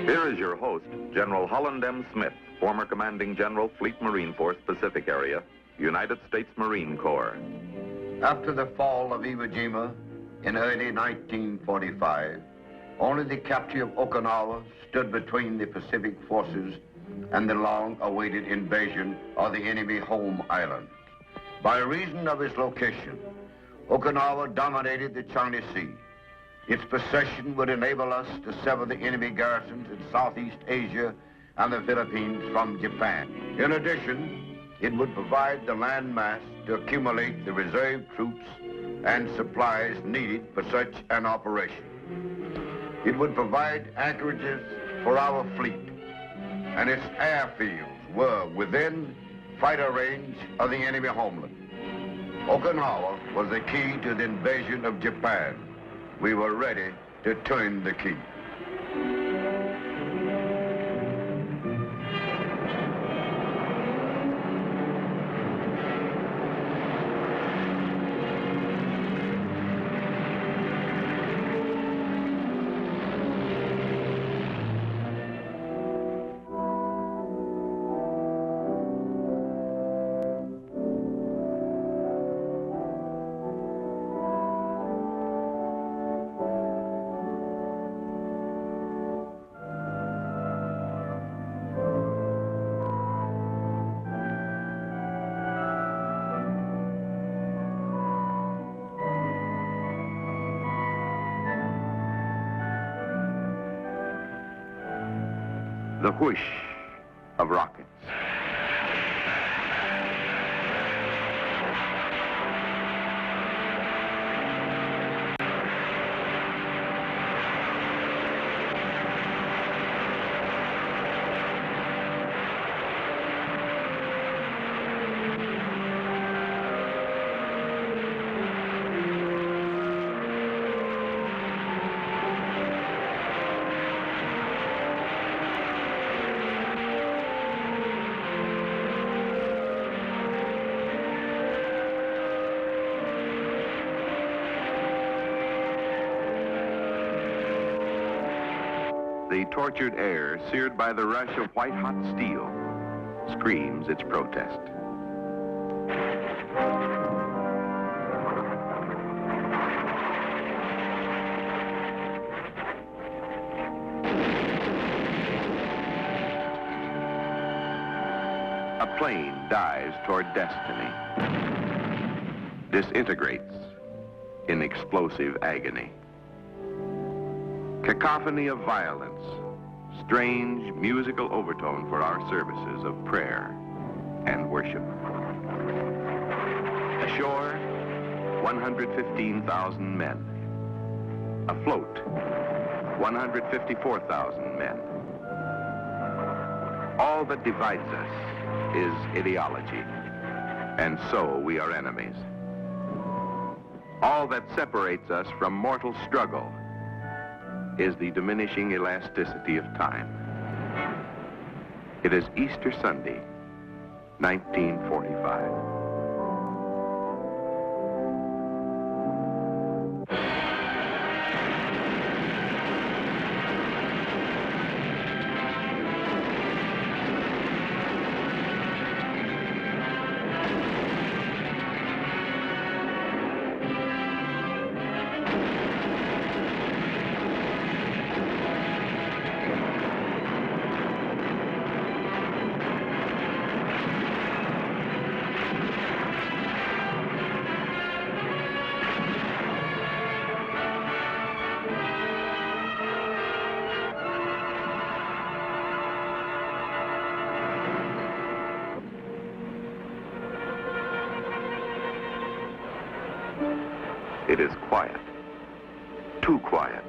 Here is your host, General Holland M. Smith, former Commanding General, Fleet Marine Force, Pacific Area, United States Marine Corps. After the fall of Iwo Jima in early 1945, only the capture of Okinawa stood between the Pacific forces and the long-awaited invasion of the enemy home island. By reason of its location, Okinawa dominated the China Sea. Its possession would enable us to sever the enemy garrisons in Southeast Asia and the Philippines from Japan. In addition, it would provide the land mass to accumulate the reserve troops and supplies needed for such an operation. It would provide anchorages for our fleet, and its airfields were within fighter range of the enemy homeland. Okinawa was the key to the invasion of Japan. We were ready to turn the key. The whoosh of rockets. The tortured air, seared by the rush of white-hot steel, screams its protest. A plane dives toward destiny, disintegrates in explosive agony. Cacophony of violence, strange musical overtone for our services of prayer and worship. Ashore, 115,000 men. Afloat, 154,000 men. All that divides us is ideology, and so we are enemies. All that separates us from mortal struggle is the diminishing elasticity of time. It is Easter Sunday, 1945. It is quiet. Too quiet.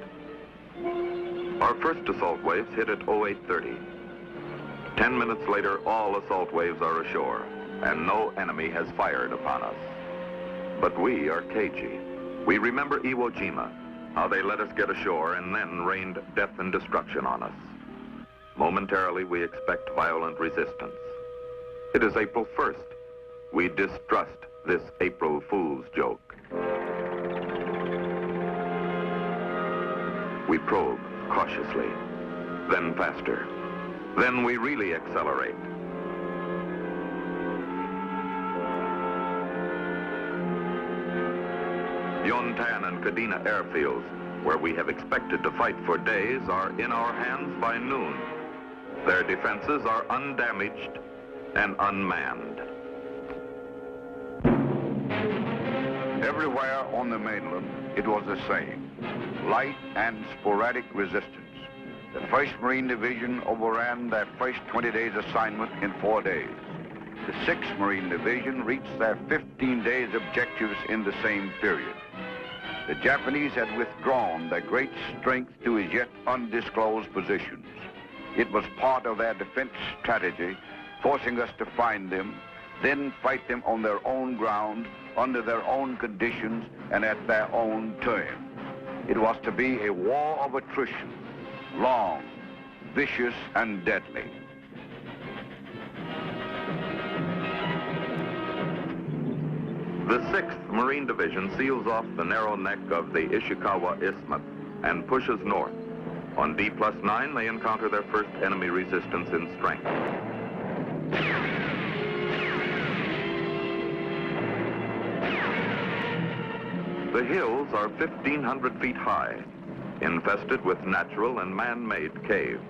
Our first assault waves hit at 0830. 10 minutes later, all assault waves are ashore, and no enemy has fired upon us. But we are cagey. We remember Iwo Jima, how they let us get ashore and then rained death and destruction on us. Momentarily, we expect violent resistance. It is April 1st. We distrust this April Fool's joke. We probe cautiously. then faster. Then we really accelerate. Yontan and Kadena airfields, where we have expected to fight for days, are in our hands by noon. Their defenses are undamaged and unmanned. Everywhere on the mainland, it was the same. Light and sporadic resistance. The 1st Marine Division overran their first 20 days assignment in 4 days. The 6th Marine Division reached their 15 days objectives in the same period. The Japanese had withdrawn their great strength to as yet undisclosed positions. It was part of their defense strategy, forcing us to find them, then fight them on their own ground, under their own conditions, and at their own terms. It was to be a war of attrition, long, vicious, and deadly. The 6th Marine Division seals off the narrow neck of the Ishikawa Isthmus and pushes north. On D+9, they encounter their first enemy resistance in strength. The hills are 1,500 feet high, infested with natural and man-made caves.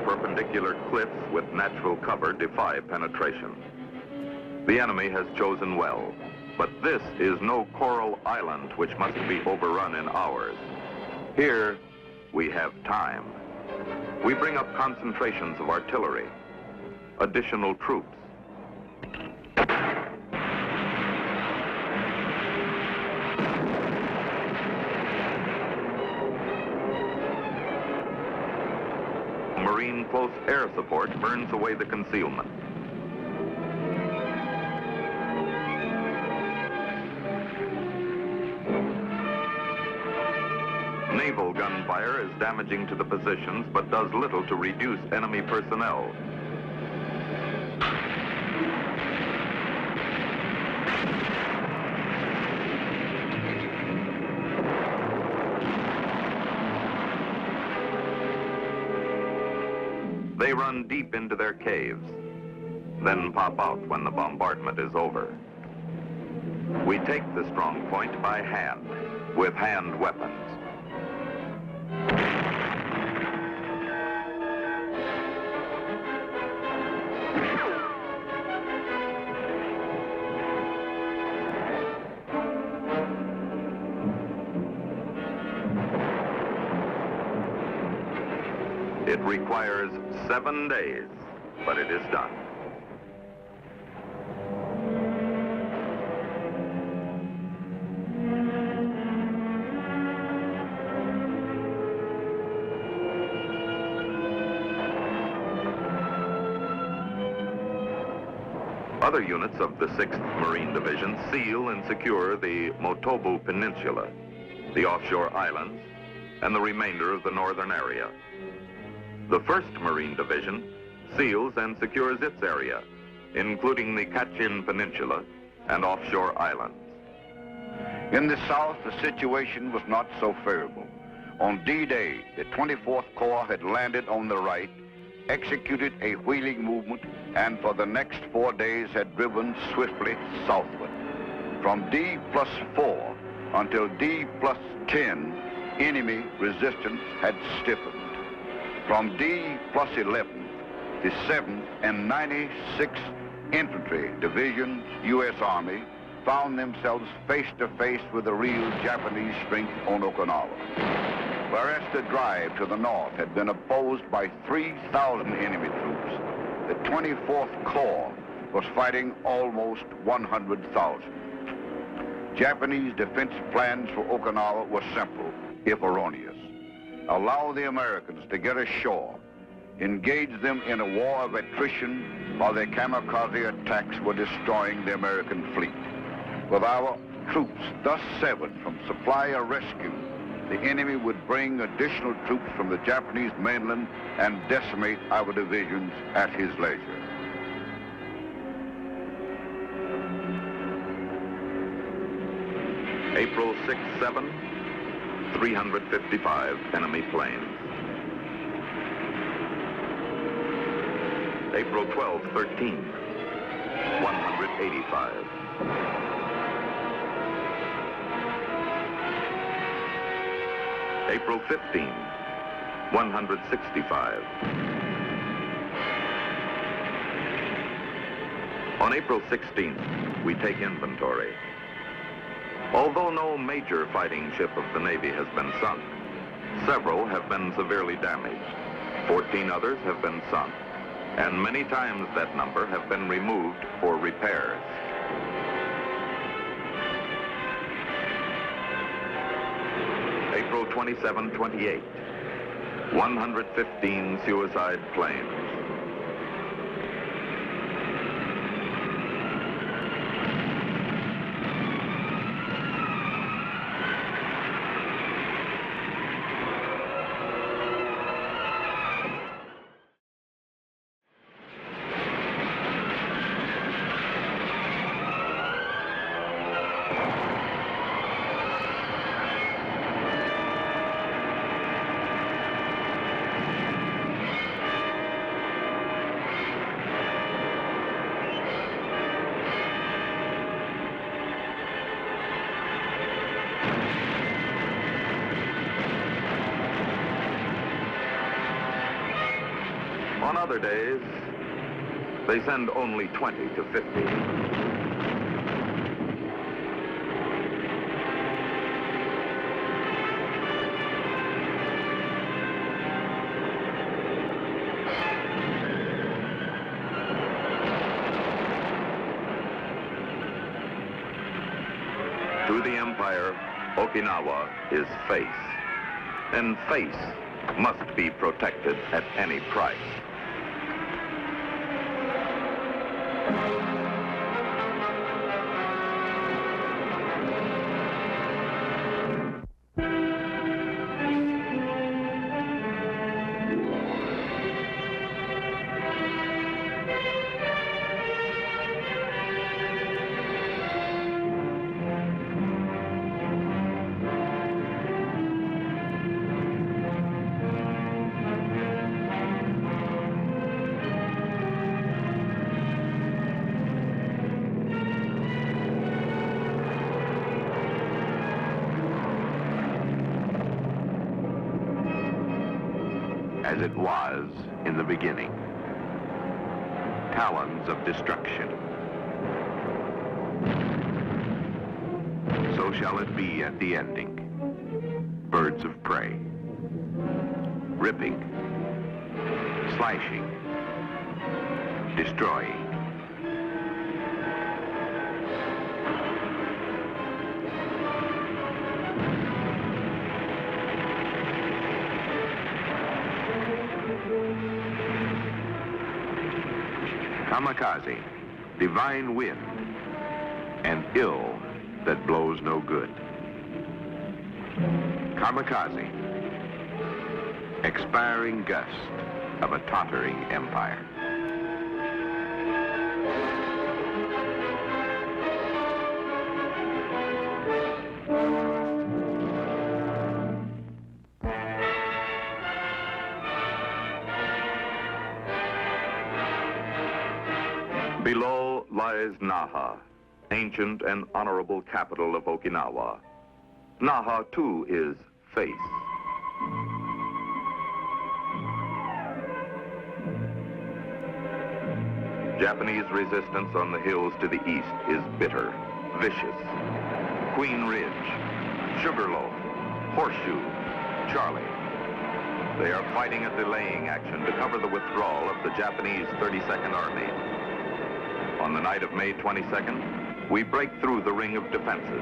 Perpendicular cliffs with natural cover defy penetration. The enemy has chosen well, but this is no coral island which must be overrun in hours. Here, we have time. We bring up concentrations of artillery, additional troops. Marine close air support burns away the concealment. Naval gunfire is damaging to the positions, but does little to reduce enemy personnel. They run deep into their caves, then pop out when the bombardment is over. We take the strong point by hand, with hand weapons. It requires 7 days, but it is done. Other units of the 6th Marine Division seal and secure the Motobu Peninsula, the offshore islands, and the remainder of the northern area. The 1st Marine Division seals and secures its area, including the Kachin Peninsula and offshore islands. In the south, the situation was not so favorable. On D-Day, the 24th Corps had landed on the right, executed a wheeling movement, and for the next 4 days had driven swiftly southward. From D+4 until D+10, enemy resistance had stiffened. From D+11, the 7th and 96th Infantry Divisions, U.S. Army, found themselves face to face with the real Japanese strength on Okinawa. Whereas the drive to the north had been opposed by 3,000 enemy troops, the 24th Corps was fighting almost 100,000. Japanese defense plans for Okinawa were simple, if erroneous. Allow the Americans to get ashore, engage them in a war of attrition while their kamikaze attacks were destroying the American fleet. With our troops thus severed from supply or rescue, the enemy would bring additional troops from the Japanese mainland and decimate our divisions at his leisure. April 6-7, 355 enemy planes. April 12, 13, 185. April 15, 165. On April 16th, we take inventory. Although no major fighting ship of the Navy has been sunk, several have been severely damaged. 14 others have been sunk, and many times that number have been removed for repairs. April 27, 28, 115 suicide planes. On other days, they send only 20 to 50. To the Empire, Okinawa is face. And face must be protected at any price. As it was in the beginning. Talons of destruction. So shall it be at the ending. Birds of prey. Ripping. Slashing. Destroying. Kamikaze, divine wind, and ill that blows no good. Kamikaze, expiring gust of a tottering empire. Below lies Naha, ancient and honorable capital of Okinawa. Naha, too, is face. Japanese resistance on the hills to the east is bitter, vicious. Queen Ridge, Sugarloaf, Horseshoe, Charlie. They are fighting a delaying action to cover the withdrawal of the Japanese 32nd Army. On the night of May 22nd, we break through the ring of defenses.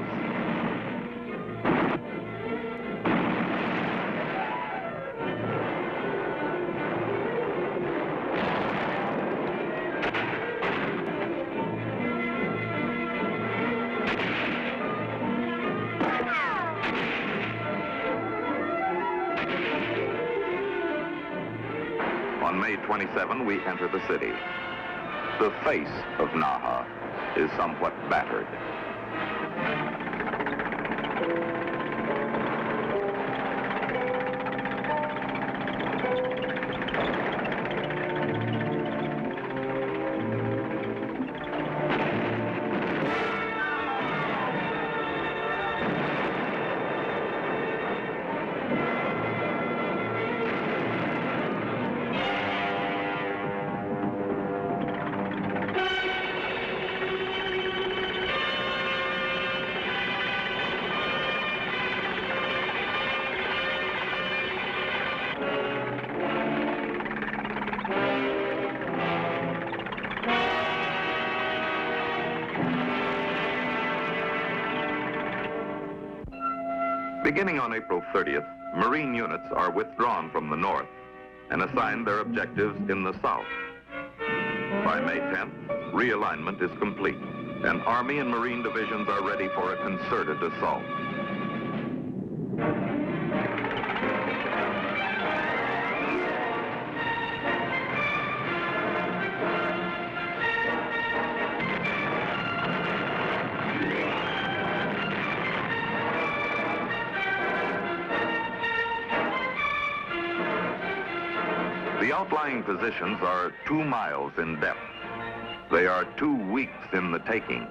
On May 27, we enter the city. The face of Naha is somewhat battered. Beginning on April 30th, Marine units are withdrawn from the north and assigned their objectives in the south. By May 10th, realignment is complete, and Army and Marine divisions are ready for a concerted assault. The outlying positions are 2 miles in depth. They are 2 weeks in the taking.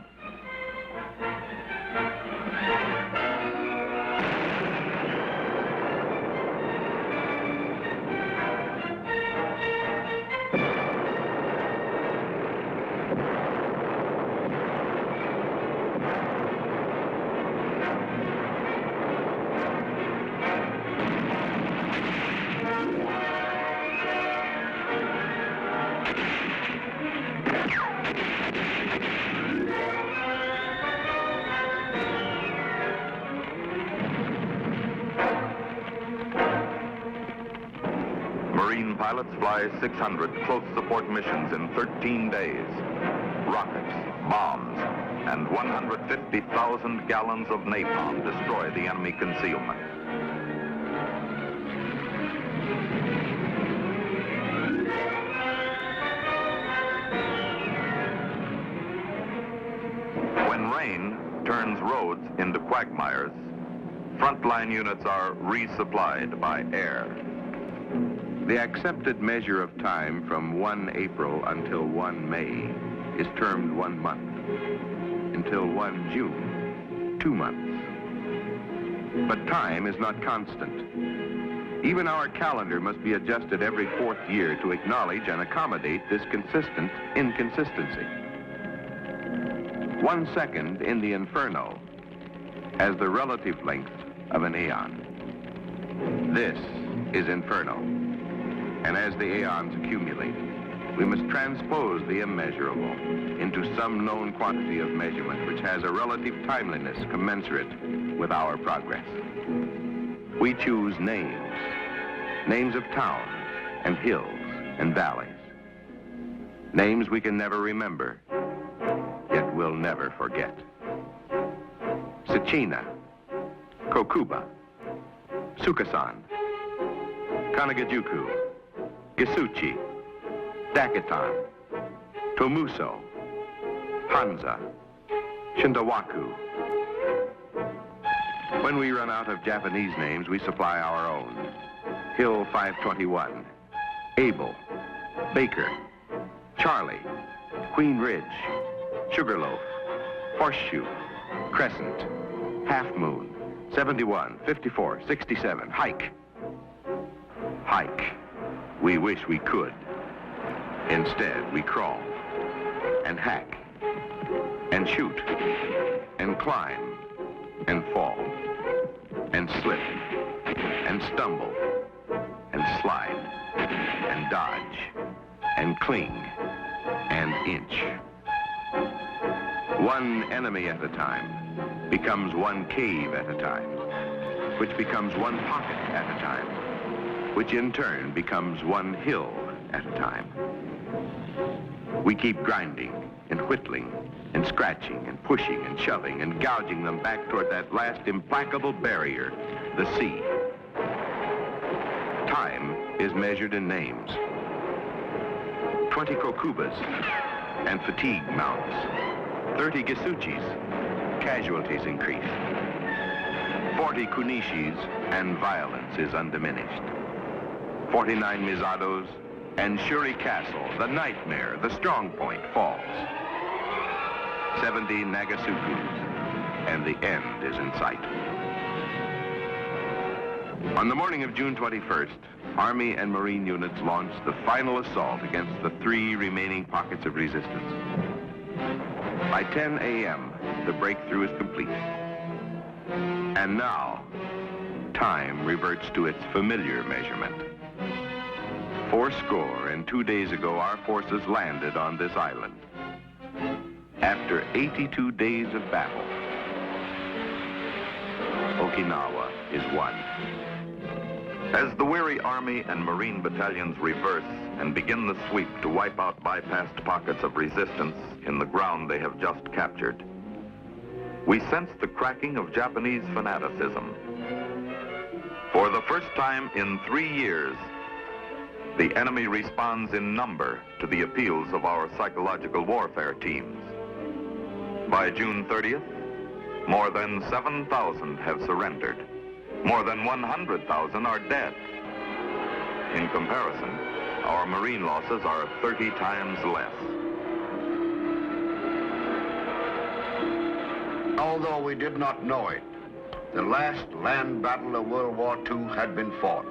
Marine pilots fly 600 close support missions in 13 days. Rockets, bombs, and 150,000 gallons of napalm destroy the enemy concealment. When rain turns roads into quagmires, frontline units are resupplied by air. The accepted measure of time from 1 April until 1 May is termed 1 month. Until 1 June, 2 months. But time is not constant. Even our calendar must be adjusted every 4th year to acknowledge and accommodate this consistent inconsistency. 1 second in the inferno has the relative length of an aeon. This is inferno. And as the aeons accumulate, we must transpose the immeasurable into some known quantity of measurement which has a relative timeliness commensurate with our progress. We choose names, names of towns and hills and valleys. Names we can never remember, yet will never forget. Tsuchina, Kokuba, Sukasan, Kanagajuku, Gisuchi, Dakitan, Tomuso, Hanza, Shindawaku. When we run out of Japanese names, we supply our own. Hill 521, Abel, Baker, Charlie, Queen Ridge, Sugarloaf, Horseshoe, Crescent, Half Moon, 71, 54, 67, Hike. Hike. We wish we could. Instead, we crawl and hack and shoot and climb and fall and slip and stumble and slide and dodge and cling and inch. One enemy at a time becomes one cave at a time, which becomes one pocket at a time, which in turn becomes one hill at a time. We keep grinding and whittling and scratching and pushing and shoving and gouging them back toward that last implacable barrier, the sea. Time is measured in names. 20 Kokubas and fatigue mounts. 30 Gisuchis, casualties increase. 40 Kunishis and violence is undiminished. 49 Mizados, and Shuri Castle, the nightmare, the strong point, falls. 70 Nagasukus, and the end is in sight. On the morning of June 21st, Army and Marine units launched the final assault against the 3 remaining pockets of resistance. By 10 a.m., the breakthrough is complete. And now, time reverts to its familiar measurement. 82 days ago, our forces landed on this island. After 82 days of battle, Okinawa is won. As the weary Army and Marine battalions reverse and begin the sweep to wipe out bypassed pockets of resistance in the ground they have just captured, we sense the cracking of Japanese fanaticism. For the first time in 3 years, the enemy responds in number to the appeals of our psychological warfare teams. By June 30th, more than 7,000 have surrendered. More than 100,000 are dead. In comparison, our Marine losses are 30 times less. Although we did not know it, the last land battle of World War II had been fought,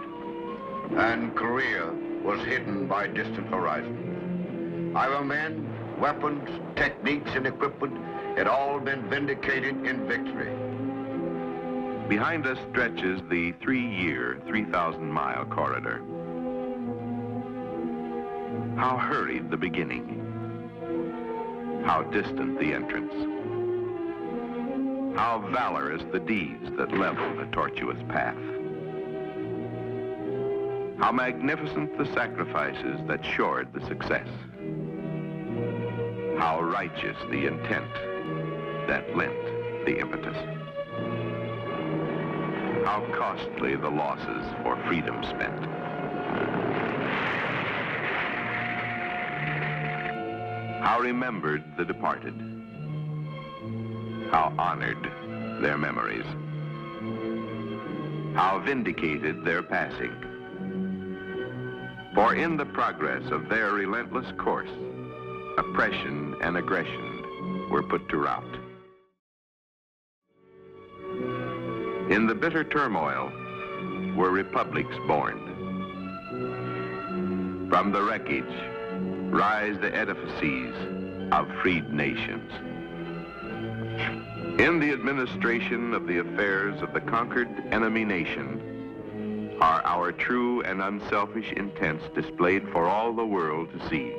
and Korea was hidden by distant horizons. Our men, weapons, techniques, and equipment had all been vindicated in victory. Behind us stretches the 3-year, 3,000-mile corridor. How hurried the beginning. How distant the entrance. How valorous the deeds that leveled a tortuous path. How magnificent the sacrifices that shored the success. How righteous the intent that lent the impetus. How costly the losses for freedom spent. How remembered the departed. How honored their memories. How vindicated their passing. For in the progress of their relentless course, oppression and aggression were put to rout. In the bitter turmoil were republics born. From the wreckage rise the edifices of freed nations. In the administration of the affairs of the conquered enemy nation are our true and unselfish intents displayed for all the world to see.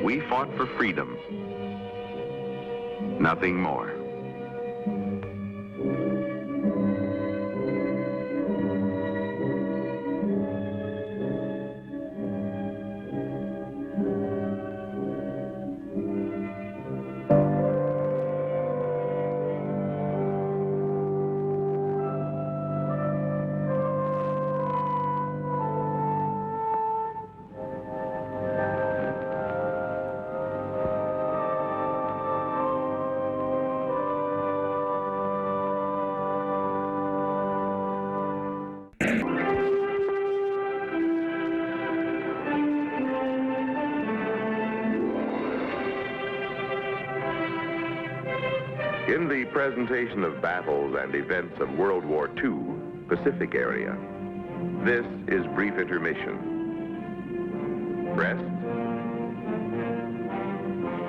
We fought for freedom, nothing more. In the presentation of battles and events of World War II, Pacific area, this is brief intermission. Rest,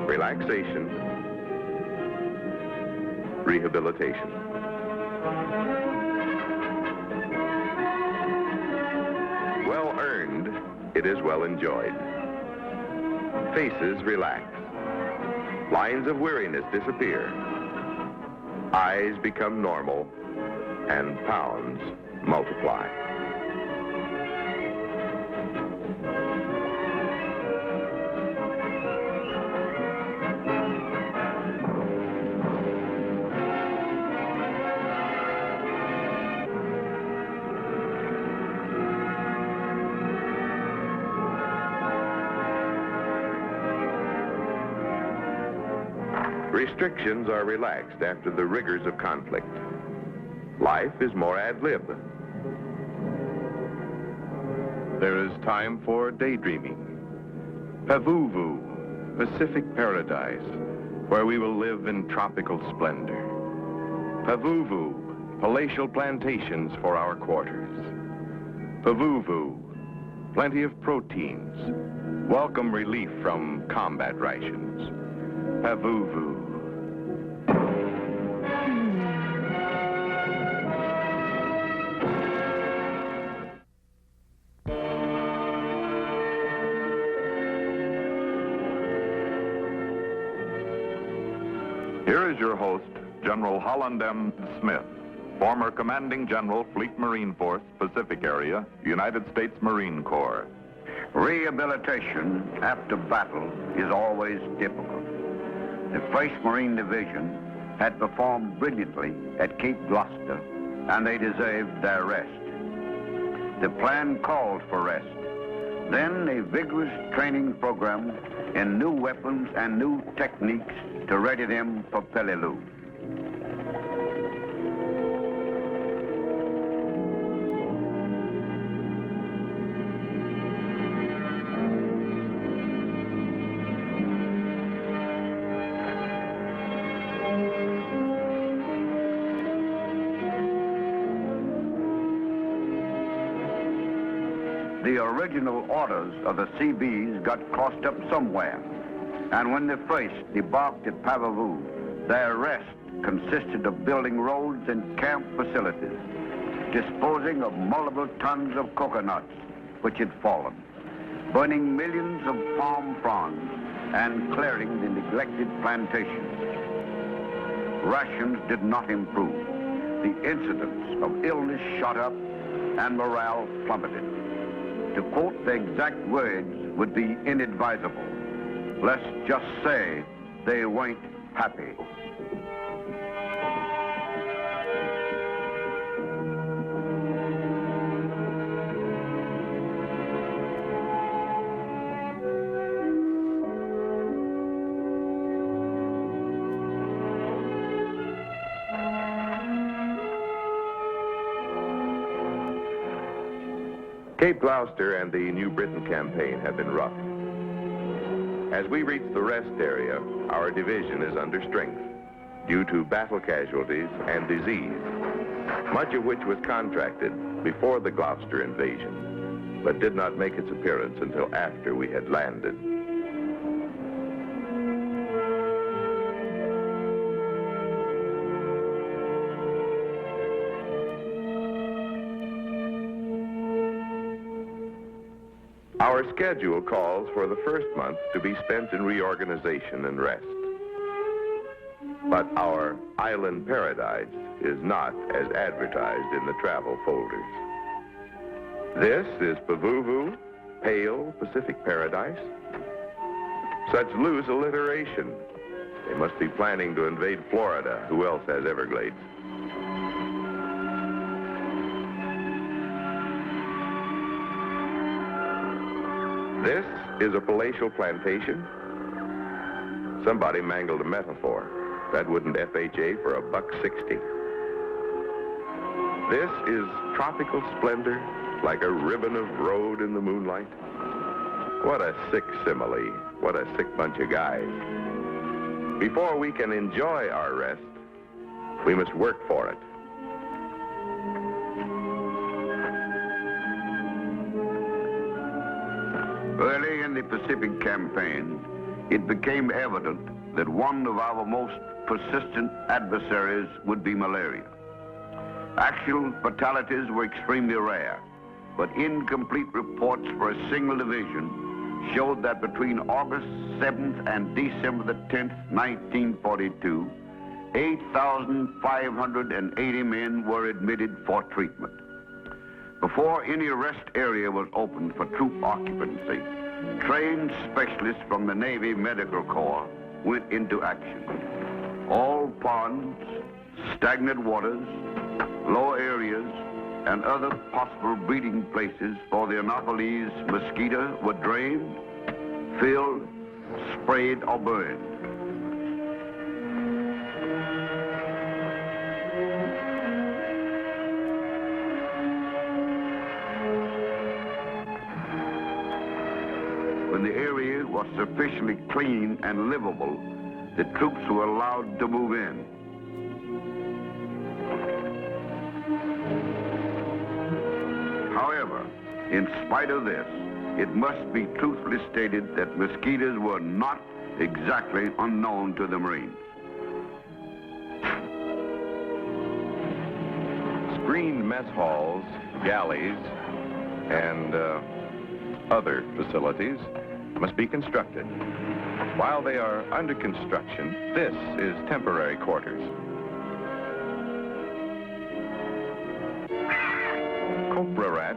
relaxation, rehabilitation. Well earned, it is well enjoyed. Faces relax. Lines of weariness disappear. Eyes become normal, and pounds multiply. Restrictions are relaxed after the rigors of conflict. Life is more ad lib. There is time for daydreaming. Pavuvu, Pacific paradise, where we will live in tropical splendor. Pavuvu, palatial plantations for our quarters. Pavuvu, plenty of proteins, welcome relief from combat rations. Pavuvu. Here is your host, General Holland M. Smith, former Commanding General, Fleet Marine Force, Pacific Area, United States Marine Corps. Rehabilitation after battle is always difficult. The 1st Marine Division had performed brilliantly at Cape Gloucester, and they deserved their rest. The plan called for rest. Then a vigorous training program in new weapons and new techniques to ready them for Peleliu. The original orders of the CBs got crossed up somewhere, and when the 1st debarked at Pavuvu, their rest consisted of building roads and camp facilities, disposing of multiple tons of coconuts which had fallen, burning millions of palm fronds, and clearing the neglected plantations. Rations did not improve. The incidence of illness shot up and morale plummeted. To quote the exact words would be inadvisable. Let's just say they weren't happy. Cape Gloucester and the New Britain campaign have been rough. As we reach the rest area, our division is under strength due to battle casualties and disease, much of which was contracted before the Gloucester invasion, but did not make its appearance until after we had landed. Our schedule calls for the first month to be spent in reorganization and rest. But our island paradise is not as advertised in the travel folders. This is Pavuvu, pale Pacific paradise. Such loose alliteration. They must be planning to invade Florida. Who else has Everglades? This is a palatial plantation. Somebody mangled a metaphor. That wouldn't FHA for $1.60. This is tropical splendor, like a ribbon of road in the moonlight. What a sick simile. What a sick bunch of guys. Before we can enjoy our rest, we must work for it. Early in the Pacific campaign, it became evident that one of our most persistent adversaries would be malaria. Actual fatalities were extremely rare, but incomplete reports for a single division showed that between August 7th and December the 10th, 1942, 8,580 men were admitted for treatment. Before any rest area was opened for troop occupancy, trained specialists from the Navy Medical Corps went into action. All ponds, stagnant waters, low areas, and other possible breeding places for the Anopheles mosquito were drained, filled, sprayed, or burned. When the area was sufficiently clean and livable, the troops were allowed to move in. However, in spite of this, it must be truthfully stated that mosquitoes were not exactly unknown to the Marines. Screened mess halls, galleys, and other facilities must be constructed. While they are under construction, this is temporary quarters.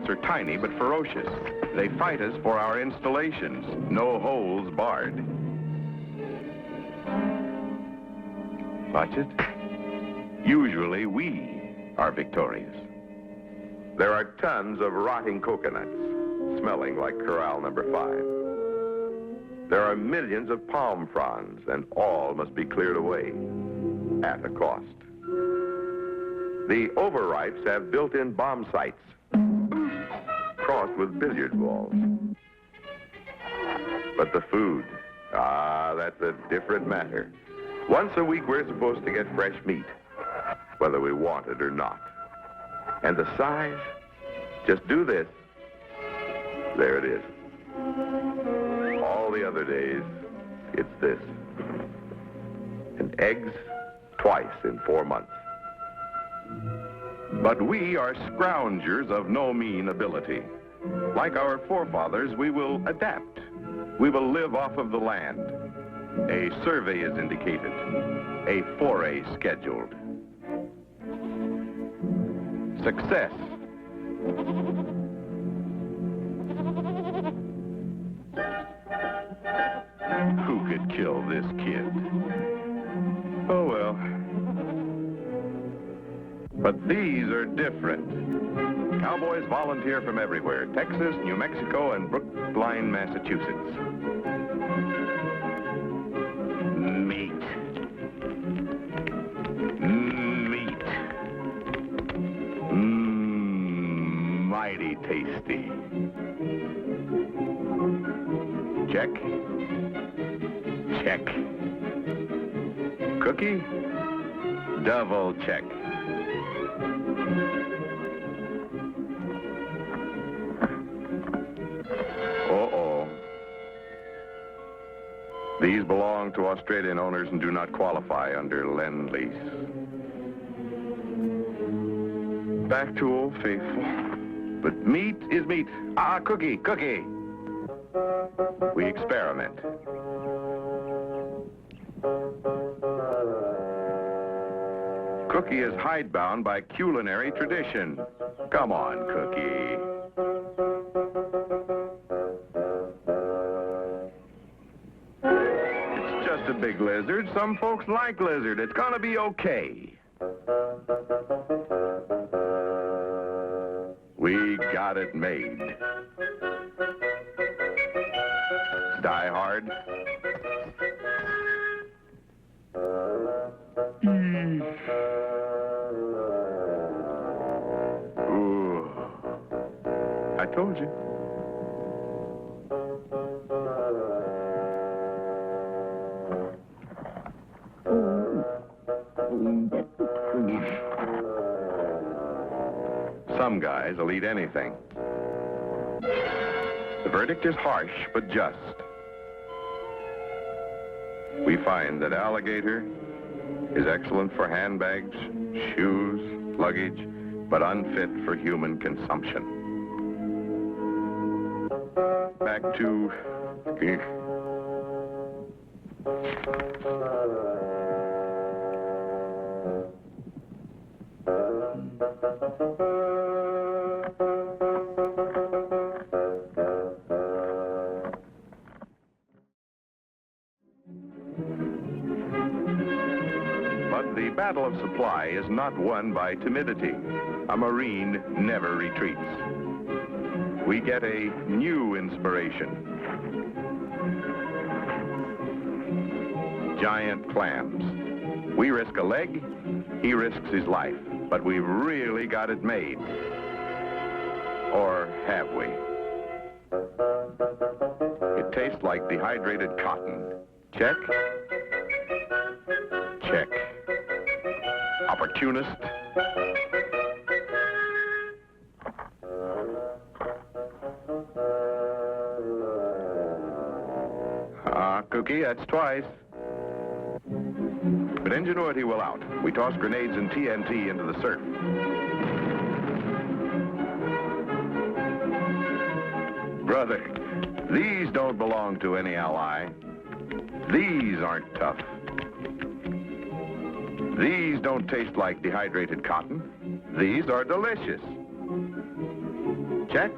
are tiny but ferocious. They fight us for our installations. No holes barred. Watch it. Usually we are victorious. There are tons of rotting coconuts, smelling like corral number 5. There are millions of palm fronds, and all must be cleared away at a cost. The overripes have built-in bomb sights, crossed with billiard balls. But the food, that's a different matter. Once a week, we're supposed to get fresh meat, whether we want it or not. And the size, just do this. There it is. All the other days, it's this. And eggs, twice in 4 months. But we are scroungers of no mean ability. Like our forefathers, we will adapt. We will live off of the land. A survey is indicated. A foray scheduled. Success. Who could kill this kid? Oh, well. But these are different. Cowboys volunteer from everywhere. Texas, New Mexico, and Brookline, Massachusetts. Meat. Meat. Mighty tasty. Check. Check. Cookie? Double check. Uh-oh. These belong to Australian owners and do not qualify under Lend-Lease. Back to Old Faithful. But meat is meat. Cookie, cookie. We experiment. Cookie is hidebound by culinary tradition. Come on, Cookie. It's just a big lizard. Some folks like lizard. It's gonna be okay. We got it made. Die Hard. Ooh. I told you. Some guys will eat anything. The verdict is harsh, but just. We find that alligator is excellent for handbags, shoes, luggage, but unfit for human consumption. Back to... But the battle of supply is not won by timidity. A Marine never retreats. We get a new inspiration. Giant clams. We risk a leg, he risks his life, but we've really got it made. Or have we? It tastes like dehydrated cotton. Check. Check. Opportunist. Cookie, that's twice. But ingenuity will out. We toss grenades and TNT into the surf. Brother, these don't belong to any ally. These aren't tough. These don't taste like dehydrated cotton. These are delicious. Check.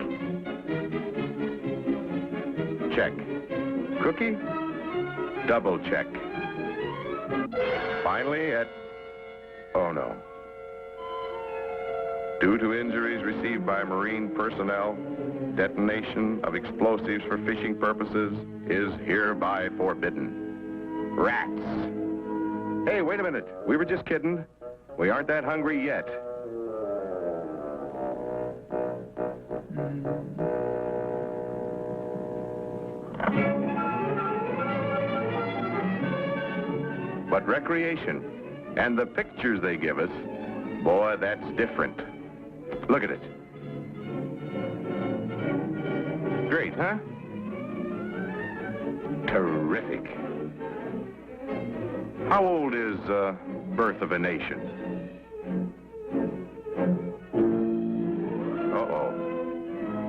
Check. Cookie? Double check. Finally at... Oh, no. Due to injuries received by Marine personnel, detonation of explosives for fishing purposes is hereby forbidden. Rats! Hey, wait a minute. We were just kidding. We aren't that hungry yet. But recreation and the pictures they give us, boy, that's different. Look at it. Great, huh? Terrific. How old is Birth of a Nation? Uh-oh.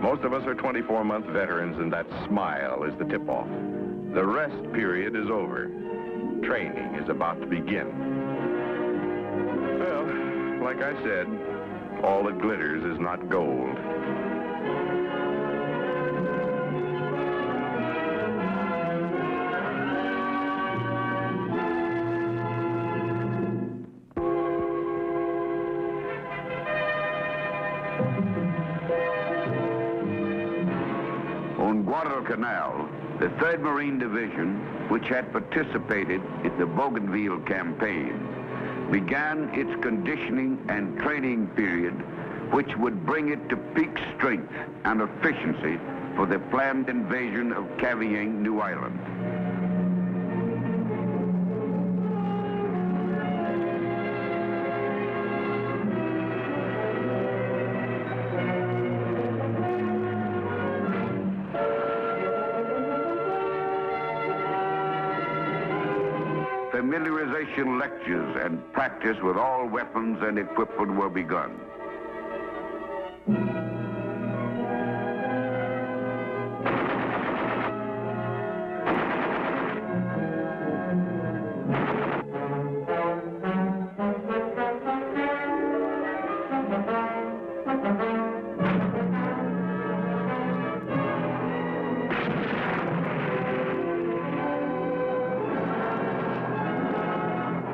Most of us are 24-month veterans, and that smile is the tip-off. The rest period is over. Training is about to begin. Well, like I said, all that glitters is not gold. On Guadalcanal, the 3rd Marine Division, which had participated in the Bougainville campaign, began its conditioning and training period, which would bring it to peak strength and efficiency for the planned invasion of Cavaying, New Ireland. Familiarization lectures and practice with all weapons and equipment were begun.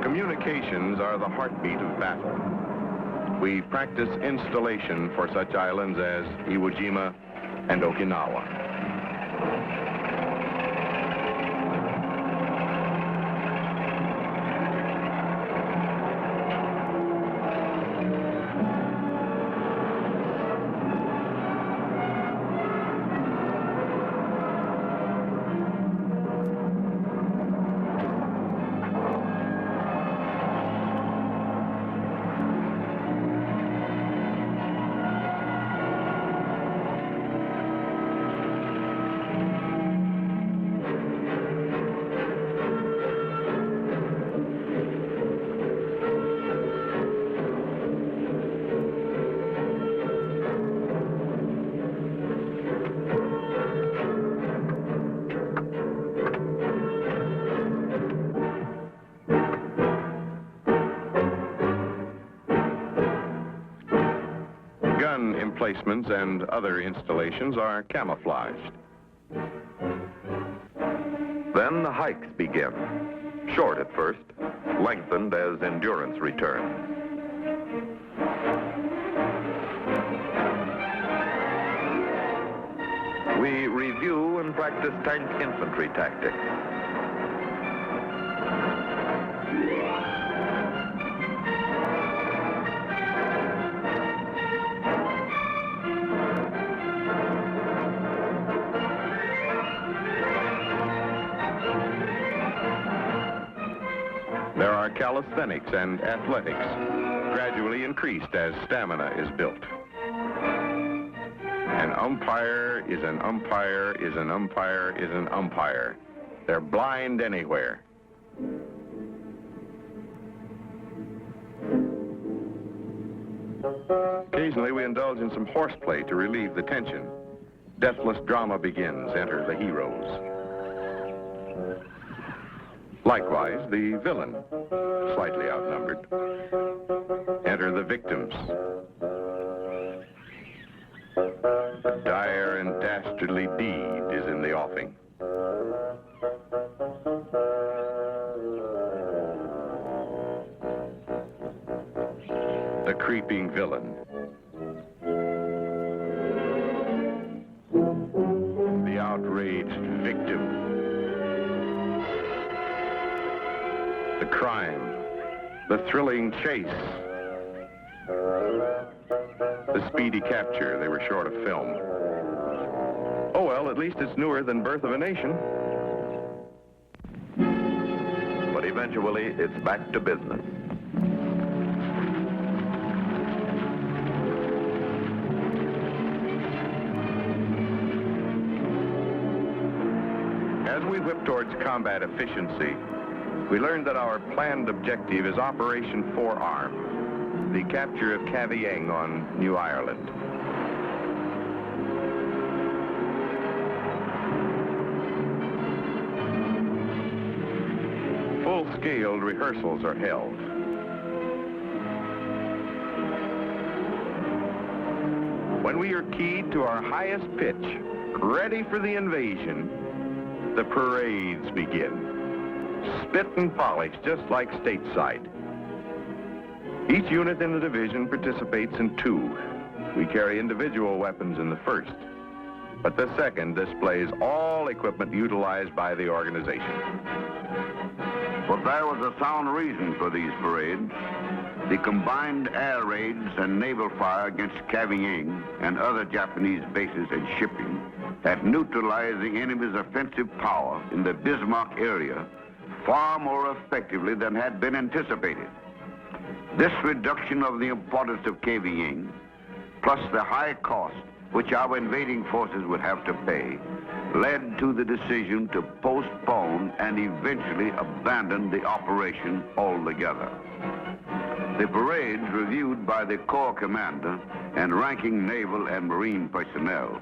Communications are the heartbeat of battle. We practice installation for such islands as Iwo Jima and Okinawa. Gun emplacements and other installations are camouflaged. Then the hikes begin. Short at first, lengthened as endurance returns. We review and practice tank infantry tactics. There are calisthenics and athletics, gradually increased as stamina is built. An umpire is an umpire is an umpire is an umpire. They're blind anywhere. Occasionally we indulge in some horseplay to relieve the tension. Deathless drama begins. Enter the heroes. Likewise, the villain, slightly outnumbered. Enter the victims. dastardly deed is in the offing. The creeping villain. The outraged victim. The crime. The thrilling chase. The speedy capture. They were short of film. Oh well, at least it's newer than Birth of a Nation. But eventually, it's back to business. As we whip towards combat efficiency, we learned that our planned objective is Operation Forearm, the capture of Kamikaze on New Ireland. Full-scale rehearsals are held. When we are keyed to our highest pitch, ready for the invasion, the parades begin. Spit and polish, just like stateside. Each unit in the division participates in two. We carry individual weapons in the first, but the second displays all equipment utilized by the organization. But there was a sound reason for these parades. The combined air raids and naval fire against Kamikaze and other Japanese bases and shipping had neutralized the enemy's offensive power in the Bismarck area far more effectively than had been anticipated. This reduction of the importance of Kamikaze, plus the high cost which our invading forces would have to pay, led to the decision to postpone and eventually abandon the operation altogether. The parades reviewed by the Corps Commander and ranking naval and marine personnel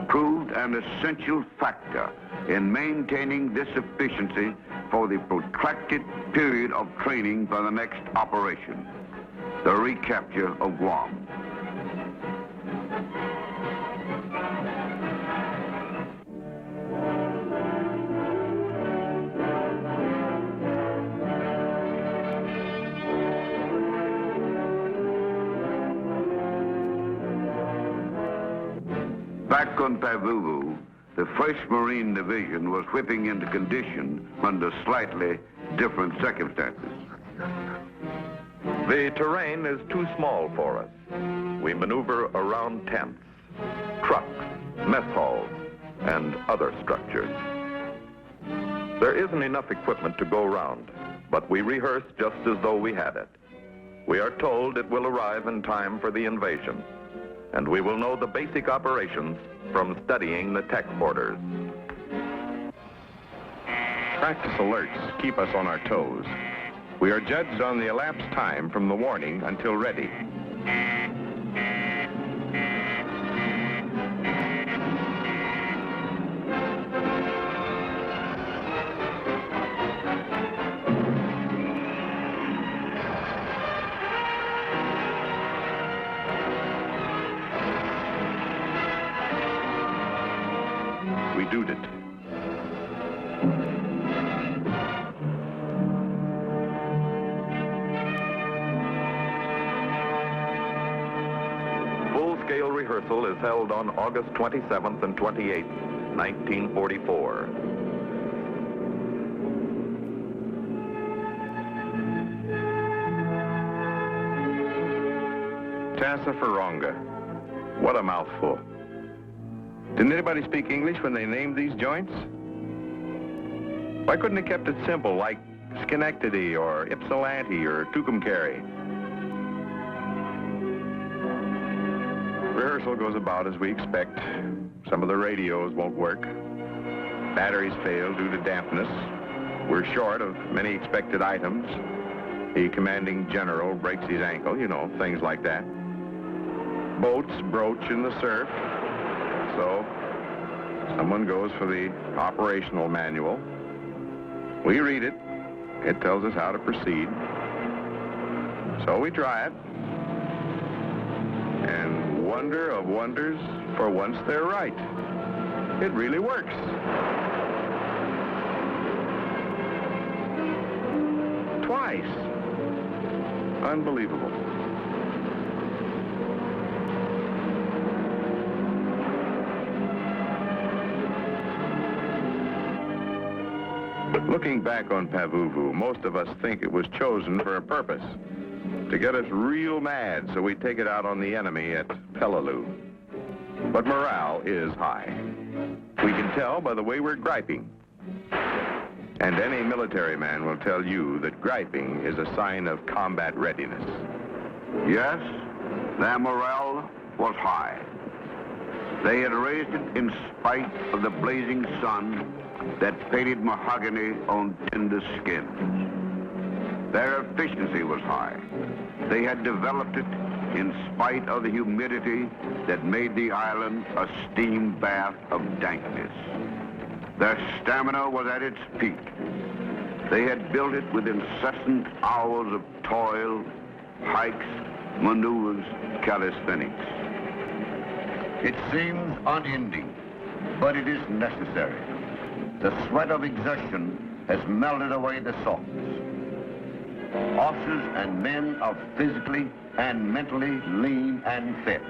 proved an essential factor in maintaining this efficiency for the protracted period of training for the next operation, the recapture of Guam. Back on Pavuvu, the 1st Marine Division was whipping into condition under slightly different circumstances. The terrain is too small for us. We maneuver around tents, trucks, mess halls, and other structures. There isn't enough equipment to go round, but we rehearse just as though we had it. We are told it will arrive in time for the invasion, and we will know the basic operations from studying the tech orders. Practice alerts keep us on our toes. We are judged on the elapsed time from the warning until ready. We do it. Full-scale rehearsal is held on August 27th and 28th, 1944. Tassafaronga. What a mouthful. Didn't anybody speak English when they named these joints? Why couldn't they kept it simple, like Schenectady or Ypsilanti or Tucumcari? Rehearsal goes about as we expect. Some of the radios won't work. Batteries fail due to dampness. We're short of many expected items. The commanding general breaks his ankle, you know, things like that. Boats broach in the surf. So, someone goes for the operational manual. We read it. It tells us how to proceed. So we try it. And wonder of wonders, for once they're right. It really works. Twice. Unbelievable. Looking back on Pavuvu, most of us think it was chosen for a purpose, to get us real mad so we take it out on the enemy at Peleliu. But morale is high. We can tell by the way we're griping. And any military man will tell you that griping is a sign of combat readiness. Yes, their morale was high. They had raised it in spite of the blazing sun that painted mahogany on tender skins. Their efficiency was high. They had developed it in spite of the humidity that made the island a steam bath of dankness. Their stamina was at its peak. They had built it with incessant hours of toil, hikes, maneuvers, calisthenics. It seems unending, but it is necessary. The sweat of exertion has melted away the salts. Officers and men are physically and mentally lean and fit.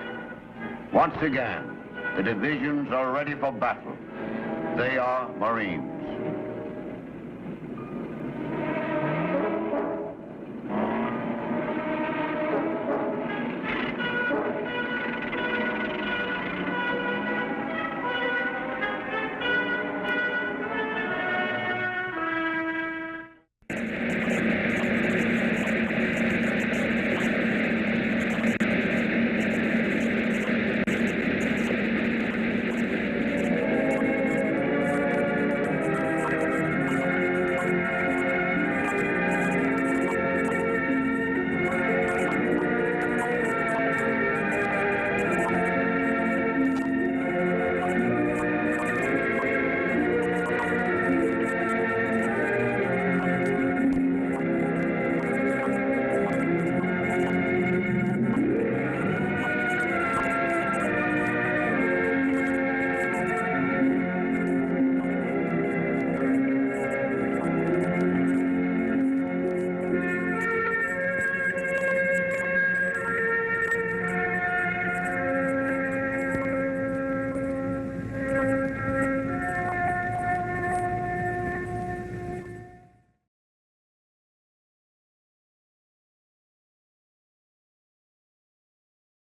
Once again, the divisions are ready for battle. They are Marines.